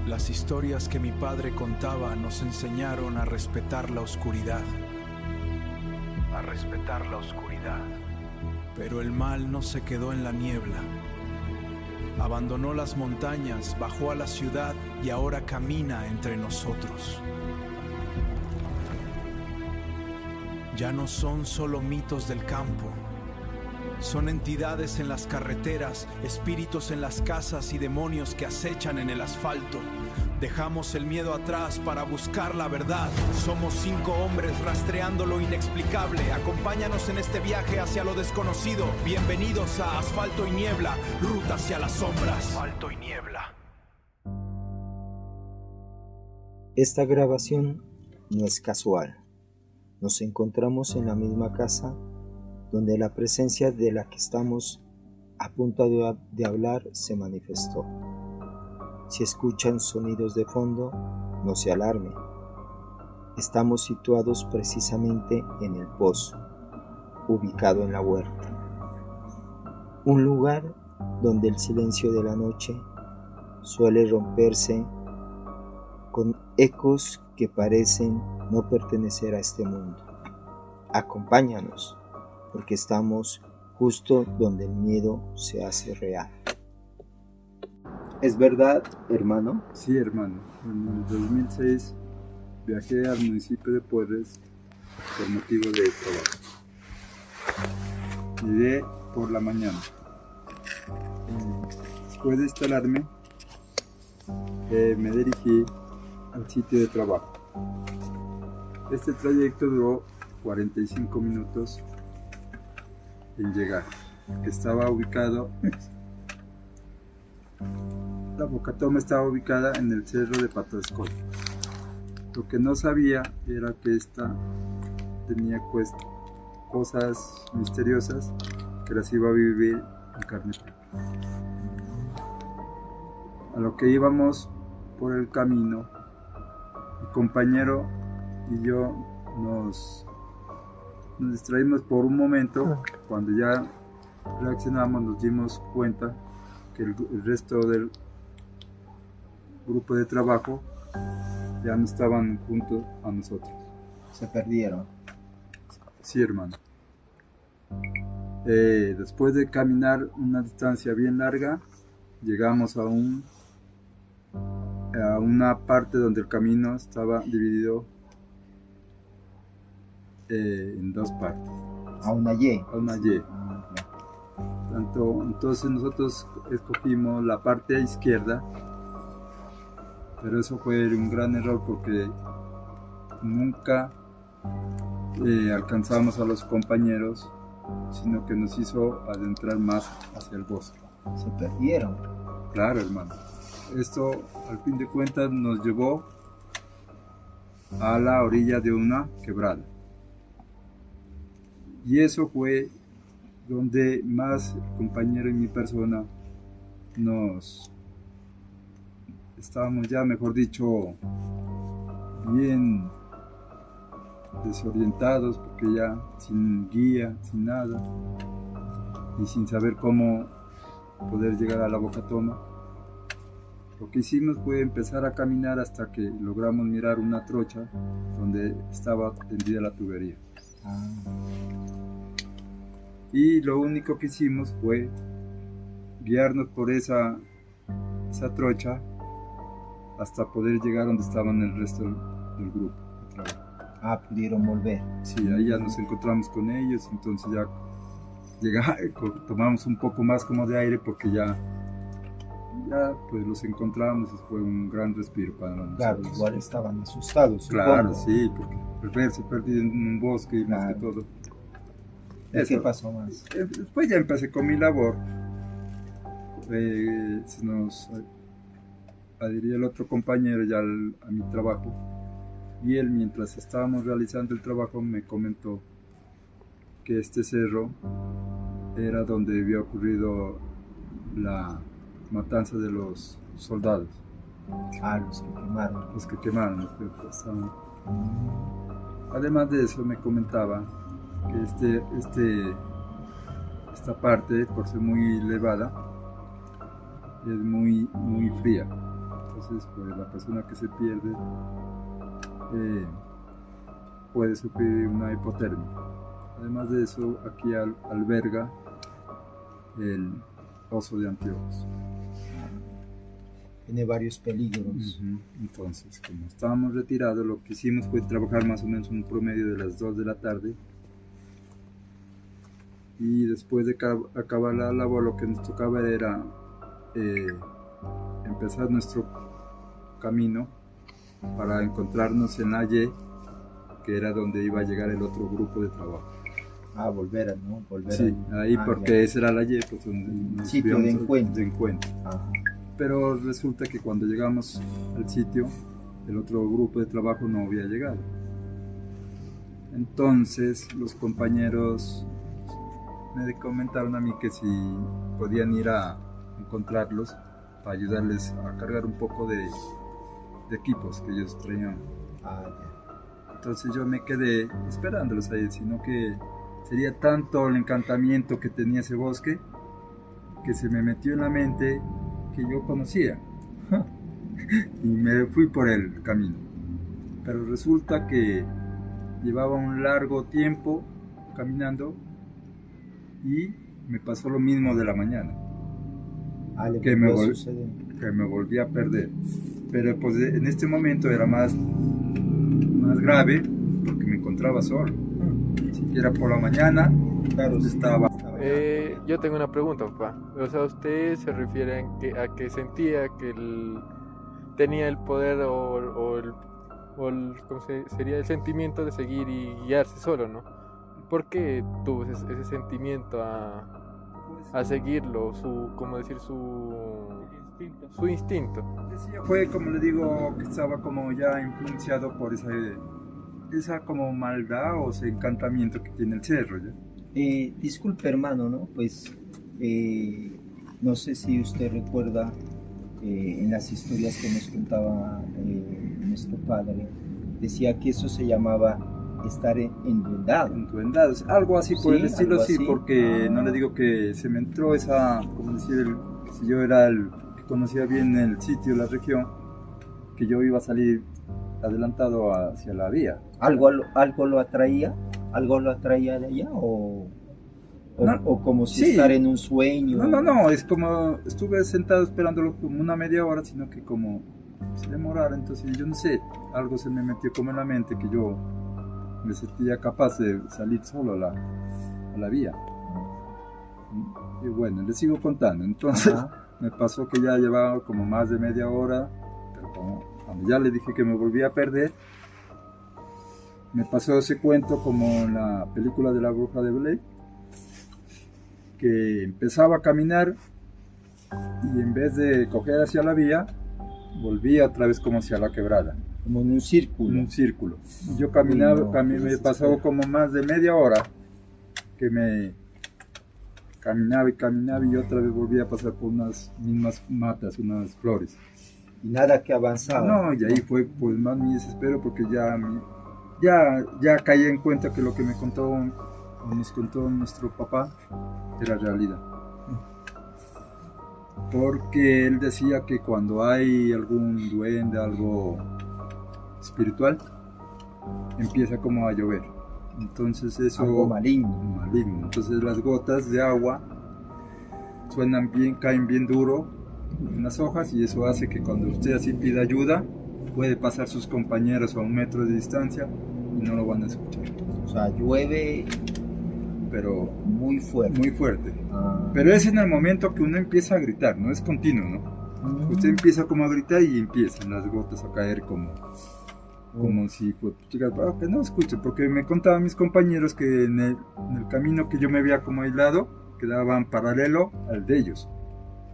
Las historias que mi padre contaba nos enseñaron a respetar la oscuridad. A respetar la oscuridad. Pero el mal no se quedó en la niebla. Abandonó las montañas, bajó a la ciudad y ahora camina entre nosotros. Ya no son solo mitos del campo. Son entidades en las carreteras, espíritus en las casas y demonios que acechan en el asfalto. Dejamos el miedo atrás para buscar la verdad. Somos 5 hombres rastreando lo inexplicable. Acompáñanos en este viaje hacia lo desconocido. Bienvenidos a Asfalto y Niebla, ruta hacia las sombras. Asfalto y Niebla. Esta grabación no es casual. Nos encontramos en la misma casa donde la presencia de la que estamos a punto de hablar se manifestó. Si escuchan sonidos de fondo, no se alarmen. Estamos situados precisamente en el pozo, ubicado en la huerta. Un lugar donde el silencio de la noche suele romperse con ecos que parecen no pertenecer a este mundo. Acompáñanos, porque estamos justo donde el miedo se hace real. ¿Es verdad, hermano? Sí, hermano. En el 2006 viajé al municipio de Puebres por motivo de trabajo. Llegué por la mañana. Después de instalarme, me dirigí al sitio de trabajo. Este trayecto duró 45 minutos en llegar. Estaba ubicado, la Bocatoma estaba ubicada en el cerro de Pato de Escola. Lo que no sabía era que esta tenía cosas misteriosas que las iba a vivir en carne propia. A lo que íbamos por el camino, mi compañero y yo nos distraímos por un momento. Cuando ya reaccionamos, nos dimos cuenta que el resto del grupo de trabajo ya no estaban junto a nosotros. Se perdieron. Sí, hermano. Después de caminar una distancia bien larga, llegamos a una parte donde el camino estaba dividido en 2 partes. A una Y. A una Y. Entonces nosotros escogimos la parte izquierda, pero eso fue un gran error porque nunca alcanzamos a los compañeros, sino que nos hizo adentrar más hacia el bosque. Se perdieron. Claro, hermano. Esto, al fin de cuentas, nos llevó a la orilla de una quebrada. Y eso fue donde más el compañero y mi persona estábamos ya, mejor dicho, bien desorientados, porque ya sin guía, sin nada, y sin saber cómo poder llegar a la Bocatoma. Lo que hicimos fue empezar a caminar hasta que logramos mirar una trocha donde estaba tendida la tubería. Y lo único que hicimos fue guiarnos por esa trocha hasta poder llegar donde estaban el resto del grupo de trabajo. Pudieron volver. Sí, ahí ya nos encontramos con ellos, entonces ya tomamos un poco más como de aire porque ya pues los encontramos y fue un gran respiro para nosotros. Claro, igual estaban asustados. Claro, supongo. sí, porque verse perdido en un bosque y más que todo. ¿Qué pasó más? Después ya empecé con mi labor. Se nos adhirió el otro compañero ya a mi trabajo, y él, mientras estábamos realizando el trabajo, me comentó que este cerro era donde había ocurrido la matanza de los soldados. Los que quemaron. Los que quemaron. Además de eso, me comentaba que esta parte, por ser muy elevada, es muy fría. Entonces, pues la persona que se pierde puede sufrir una hipotermia. Además de eso, aquí alberga el oso de anteojos. Tiene varios peligros. Entonces, como estábamos retirados, lo que hicimos fue trabajar más o menos un promedio de las 2 de la tarde. Y después de acabar la labor, lo que nos tocaba era empezar nuestro camino para encontrarnos en la Y, que era donde iba a llegar el otro grupo de trabajo. Volver, ¿no? Volver sí, ahí porque ya. esa era la Y, pues donde sitio de encuentro. Ajá. Pero resulta que cuando llegamos al sitio, el otro grupo de trabajo no había llegado. Entonces los compañeros me comentaron a mí que si podían ir a encontrarlos para ayudarles a cargar un poco de equipos que ellos traían. Entonces yo me quedé esperándolos ahí, sino que sería tanto el encantamiento que tenía ese bosque que se me metió en la mente que yo conocía y me fui por el camino. Pero resulta que llevaba un largo tiempo caminando y me pasó lo mismo de la mañana, que me volví a perder. Pero pues en este momento era más grave porque me encontraba solo. Si era por la mañana, claro, estaba... Yo tengo una pregunta, papá. O sea, ¿usted se refiere a que sentía que tenía el poder ¿cómo sería el sentimiento de seguir y guiarse solo, ¿no? ¿Por qué tuvo ese sentimiento a seguirlo, su instinto? Fue, como le digo, que estaba como ya influenciado por esa como maldad o ese encantamiento que tiene el cerro, ¿ya? Disculpe, hermano, ¿no? Pues no sé si usted recuerda en las historias que nos contaba nuestro padre, decía que eso se llamaba estar enduendado. Enduendados, algo así por el estilo, sí, así. porque no le digo que se me entró esa, como decir, si yo era el que conocía bien el sitio, la región, que yo iba a salir adelantado hacia la vía. ¿Algo lo atraía? ¿Algo lo atraía de allá? ¿O como si estar en un sueño? No, es como estuve sentado esperándolo como una media hora, sino que como se demorara, entonces yo no sé, algo se me metió como en la mente que yo me sentía capaz de salir solo a la vía. Y bueno, les sigo contando. Entonces me pasó que ya llevaba como más de media hora, pero cuando ya le dije que me volvía a perder, me pasó ese cuento como en la película de la bruja de Blair, que empezaba a caminar y en vez de coger hacia la vía, volvía otra vez como hacia la quebrada. Como en un círculo. En un círculo. Yo caminaba, me pasó como más de media hora que me caminaba y otra vez volvía a pasar por unas mismas matas, unas flores. Y nada que avanzaba. No, y ahí fue pues más mi desespero porque ya caí en cuenta que lo que nos contó nuestro papá era realidad. Porque él decía que cuando hay algún duende, algo espiritual, empieza como a llover. Entonces eso... Algo maligno. Entonces las gotas de agua suenan bien, caen bien duro en las hojas y eso hace que cuando usted así pida ayuda, puede pasar sus compañeros a 1 metro de distancia y no lo van a escuchar. O sea, llueve... pero muy fuerte. Muy fuerte. Pero es en el momento que uno empieza a gritar, no es continuo, ¿no? Usted empieza como a gritar y empiezan las gotas a caer como si pues, chicas, que no escuchen, porque me contaban mis compañeros que en el camino que yo me veía como aislado, quedaban paralelo al de ellos,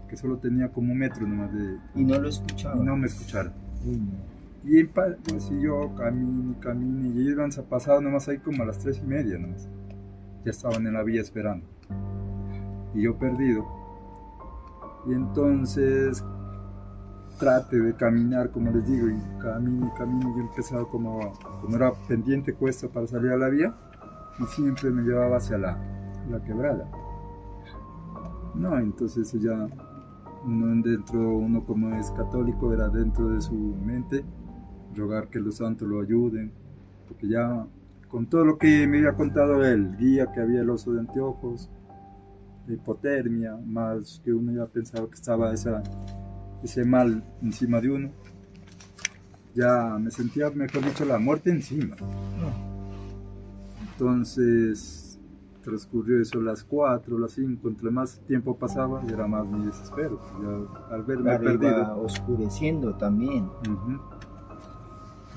que solo tenía como 1 metro nomás de... Y no lo escuchaban. Y no me escucharon. Y así yo camino y ellos han pasado nomás ahí como a las 3:30 nomás. Ya estaban en la vía esperando y yo perdido, y entonces trate de caminar como les digo y camino y yo empezaba como era pendiente cuesta para salir a la vía y siempre me llevaba hacia la quebrada. No, entonces ya uno como es católico, era dentro de su mente rogar que los santos lo ayuden, porque ya con todo lo que me había contado el guía, que había el oso de anteojos, la hipotermia, más que uno ya pensaba que estaba ese mal encima de uno, ya me sentía, mejor dicho, la muerte encima. Entonces transcurrió eso las 4, las 5, entre más tiempo pasaba y era más mi desespero, ya, al verme perdido. Iba oscureciendo también.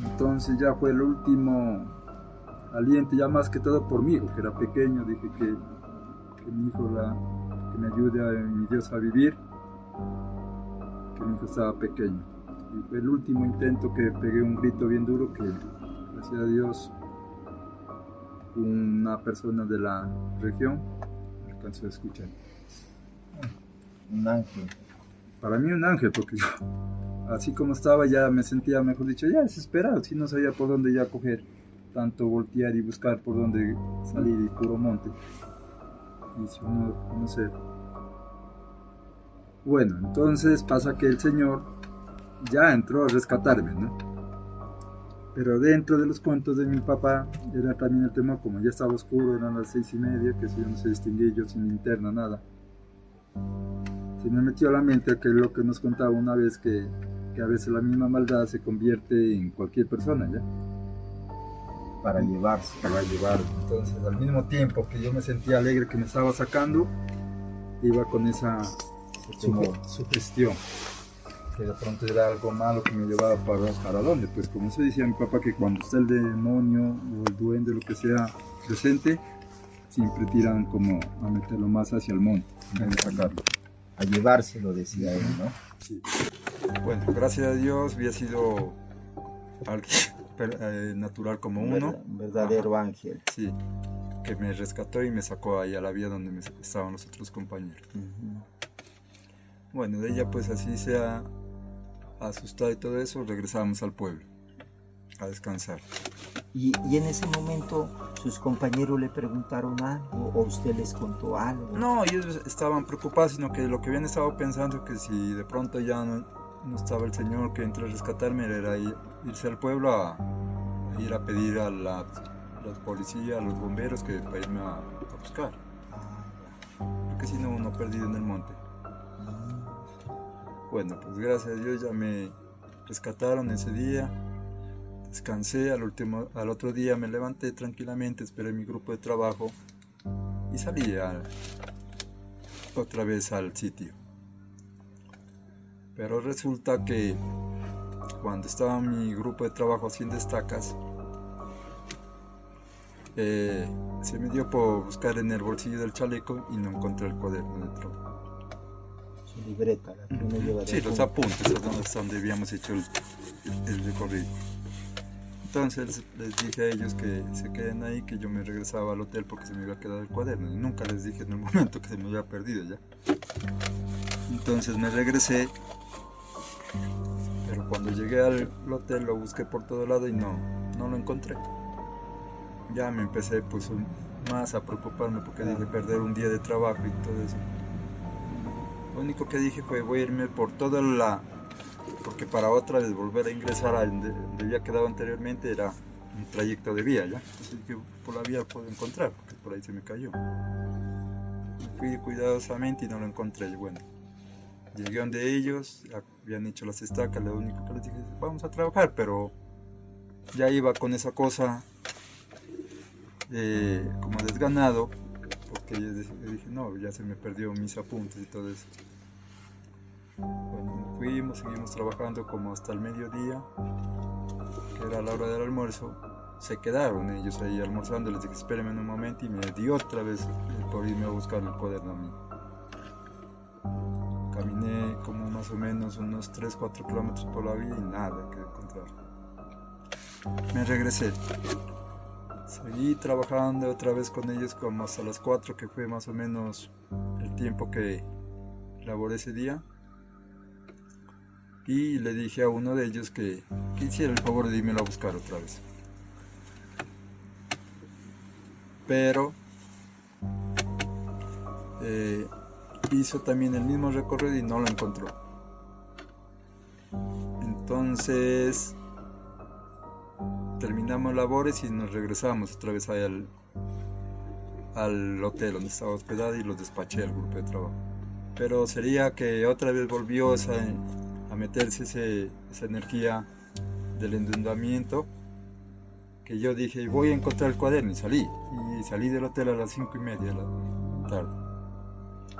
Entonces ya fue el último aliento, ya más que todo por mi hijo, que era pequeño. Dije que mi hijo, que me ayude a mi Dios a vivir, que mi hijo estaba pequeño. Y fue el último intento que pegué un grito bien duro, que gracias a Dios una persona de la región alcanzó a escuchar. Un ángel. Para mí un ángel, porque yo, así como estaba, ya me sentía, mejor dicho, ya desesperado, si no sabía por dónde ya coger, tanto voltear y buscar por dónde salir, y puro monte. Y si uno conocer. Bueno, entonces pasa que el Señor ya entró a rescatarme, ¿no? Pero dentro de los cuentos de mi papá era también el tema, como ya estaba oscuro, eran las 6:30, que si yo no se distinguía, yo sin linterna, nada. Se me metió a la mente que lo que nos contaba una vez, que a veces la misma maldad se convierte en cualquier persona, ¿ya? Para llevarse. Para llevarlo. Entonces, al mismo tiempo que yo me sentía alegre que me estaba sacando, iba con esa sugestión, que de pronto era algo malo que me llevaba para dónde. Pues como se decía mi papá, que cuando está el demonio o el duende, lo que sea presente, siempre tiran como a meterlo más hacia el monte, en vez de sacarlo. A llevárselo, decía él, ¿no? Sí. Bueno, gracias a Dios había sido alguien natural como uno. Un verdadero ángel. Sí, que me rescató y me sacó ahí a la vía donde estaban los otros compañeros. Bueno, de ella pues así se ha asustado y todo eso, regresamos al pueblo a descansar. Y en ese momento sus compañeros le preguntaron algo o usted les contó algo. No, ellos estaban preocupados, sino que lo que habían estado pensando, que si de pronto ya no estaba el Señor que entró a rescatarme, era irse al pueblo a ir a pedir a la policía, a los bomberos, que para irme a buscar. Porque si no, uno perdido en el monte. Bueno, pues gracias a Dios ya me rescataron ese día, descansé, al otro día me levanté tranquilamente, esperé mi grupo de trabajo y salí otra vez al sitio. Pero resulta que cuando estaba mi grupo de trabajo haciendo estacas, se me dio por buscar en el bolsillo del chaleco y no encontré el cuaderno de trabajo. Su libreta, la que uno lleva de Sí, los apuntes, donde habíamos hecho el recorrido. Entonces les dije a ellos que se queden ahí, que yo me regresaba al hotel porque se me había quedado el cuaderno, y nunca les dije en el momento que se me había perdido ya. Entonces me regresé, pero cuando llegué al hotel lo busqué por todo lado y no lo encontré. Ya me empecé pues más a preocuparme, porque dije perder un día de trabajo y todo eso. Lo único que dije fue voy a irme por toda porque para otra vez volver a ingresar a donde había quedado anteriormente era un trayecto de vía, ¿ya? Entonces dije, por la vía puedo encontrar, porque por ahí se me cayó. Me fui cuidadosamente y no lo encontré. Y bueno, llegué donde ellos, habían hecho las estacas, lo único que les dije, vamos a trabajar, pero ya iba con esa cosa como desganado, porque yo dije, no, ya se me perdió mis apuntes y todo eso. Bueno, seguimos trabajando como hasta el mediodía, que era la hora del almuerzo. Se quedaron ellos ahí almorzando, les dije, espérenme un momento, y me dio otra vez por irme a buscar el cuaderno a mí. Caminé como más o menos unos 3-4 kilómetros por la vía y nada que encontrar. Me regresé. Seguí trabajando otra vez con ellos como hasta las 4, que fue más o menos el tiempo que laboré ese día. Y le dije a uno de ellos que hiciera el favor de irme a buscar otra vez. Pero hizo también el mismo recorrido y no lo encontró. Entonces terminamos labores y nos regresamos otra vez ahí al hotel donde estaba hospedado y los despaché al grupo de trabajo. Pero sería que otra vez volvió a meterse esa energía del endeudamiento, que yo dije, voy a encontrar el cuaderno, y salí del hotel a las 5:30 de la tarde.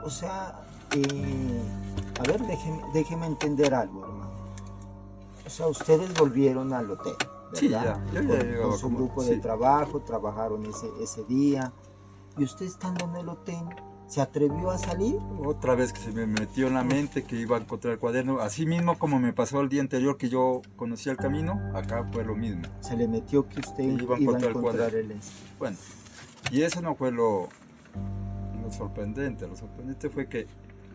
O sea, a ver, déjeme entender algo, hermano. O sea, ustedes volvieron al hotel, ¿verdad? Sí, ya llegaba con su como- grupo sí. de trabajo, trabajaron ese día. Y usted estando en el hotel, ¿se atrevió a salir? Otra vez que se me metió en la mente que iba a encontrar el cuaderno, así mismo como me pasó el día anterior que yo conocía el camino, acá fue lo mismo. Se le metió que usted Iba iba a a encontrar el encontrar cuaderno. el Bueno, y eso no fue lo sorprendente. Lo sorprendente fue que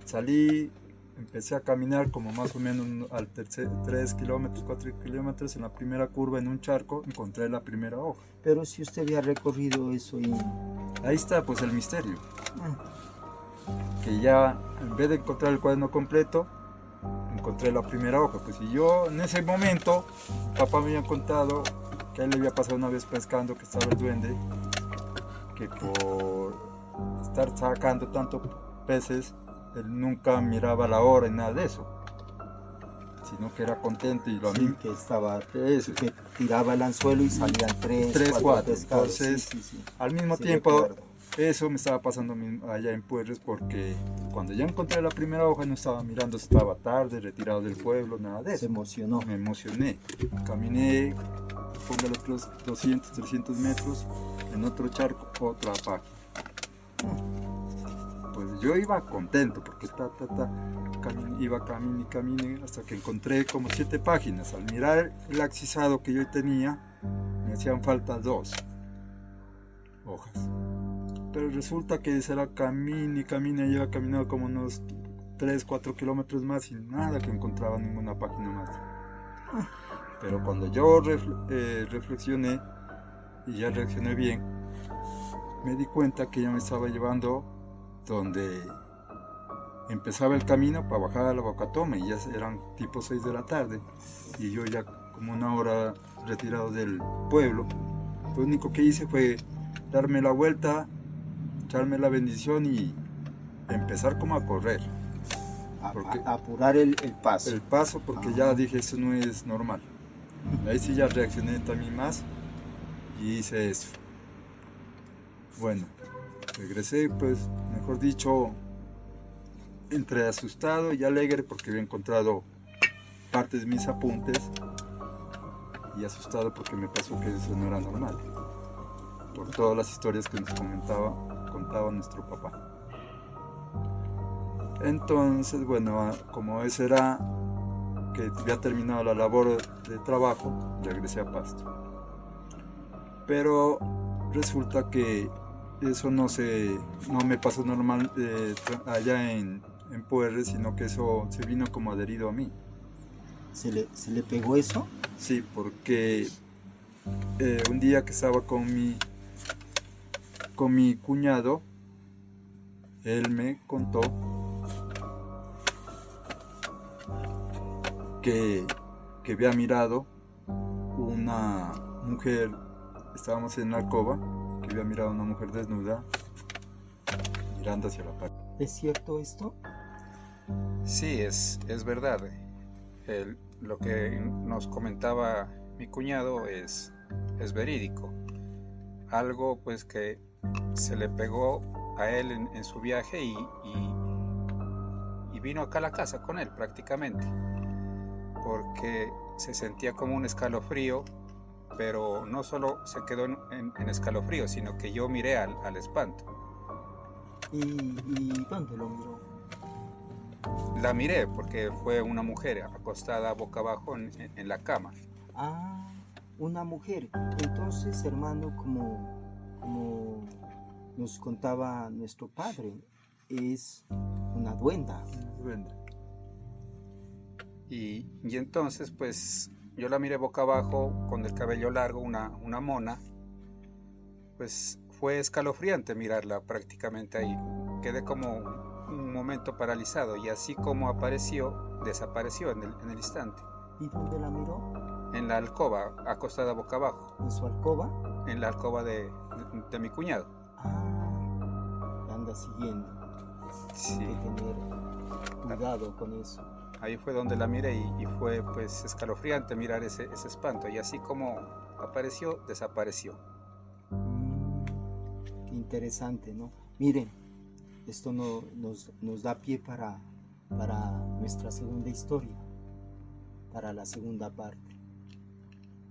salí, empecé a caminar como más o menos al 3 kilómetros, 4 kilómetros, en la primera curva en un charco encontré la primera hoja. Pero si usted había recorrido eso y... Ahí está pues el misterio, Ah, que ya en vez de encontrar el cuaderno completo, encontré la primera hoja. Pues y yo en ese momento, mi papá me había contado que a él le había pasado una vez pescando, que estaba el duende, que por estar sacando tantos peces, él nunca miraba la hora y nada de eso, sino que era contento y lo a sí, mí que estaba... eso. Que tiraba el anzuelo y salían tres, cuatro pescados. Entonces, Sí. al mismo Sí, tiempo, recuerdo. eso me estaba pasando allá en Puerres, porque cuando ya encontré la primera hoja no estaba mirando si estaba tarde, retirado del pueblo, nada de Se eso. emocionó. Me emocioné, caminé, póngale otros 200, 300 metros, en otro charco, otra página. Pues yo iba contento porque iba caminé hasta que encontré como 7 páginas. Al mirar el axizado que yo tenía, me hacían falta 2 hojas. Pero resulta que será camine, yo he caminado como unos 3, 4 kilómetros más y nada que encontraba ninguna página más. Pero cuando yo reflexioné y ya reaccioné bien, me di cuenta que ya me estaba llevando donde empezaba el camino para bajar a la Bocatoma y ya eran tipo 6 de la tarde y yo ya como una hora retirado del pueblo. Lo único que hice fue darme la vuelta, echarme la bendición y empezar como a correr. Porque- A apurar el paso. El paso porque ya dije eso no es normal. Ahí sí ya reaccioné también más y hice eso. Bueno, regresé pues, mejor dicho, entre asustado y alegre porque había encontrado partes de mis apuntes y asustado porque me pasó que eso no era normal, por todas las historias que nos contaba nuestro papá. Entonces, bueno, como ese era que había terminado la labor de trabajo, regresé a Pasto. Pero resulta que eso no me pasó normal allá en Puerres, sino que eso se vino como adherido a mí. ¿Se le pegó eso? Sí, porque un día que estaba con mi cuñado, él me contó que había mirado una mujer, estábamos en la alcoba, que había mirado a una mujer desnuda mirando hacia la pared. ¿Es cierto esto? Sí, es verdad. Lo que nos comentaba mi cuñado es verídico. Algo pues que se le pegó a él en su viaje y vino acá a la casa con él prácticamente, porque se sentía como un escalofrío, pero no solo se quedó en escalofrío, sino que yo miré al espanto. ¿Y dónde lo miró? La miré porque fue una mujer acostada boca abajo en la cama. Ah, una mujer. Entonces, hermano, como nos contaba nuestro padre, es una duenda. Bueno, Y entonces pues yo la miré boca abajo con el cabello largo, una mona. Pues fue escalofriante mirarla prácticamente ahí. Quedé como un momento paralizado y así como apareció, desapareció en el instante. ¿Y dónde la miró? En la alcoba, acostada boca abajo. ¿En su alcoba? En la alcoba de mi cuñado. La anda siguiendo. Sí. Hay que tener cuidado con eso. Ahí fue donde la miré y fue pues escalofriante mirar ese espanto. Y así como apareció, desapareció. Qué interesante, ¿no? Miren, esto nos da pie para nuestra segunda historia, para la segunda parte.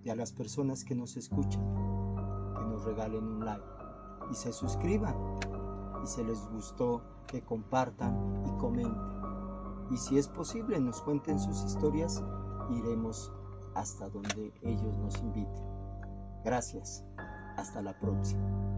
Y a las personas que nos escuchan, que nos regalen un like y se suscriban. Y si les gustó, que compartan y comenten. Y si es posible, nos cuenten sus historias. Iremos hasta donde ellos nos inviten. Gracias. Hasta la próxima.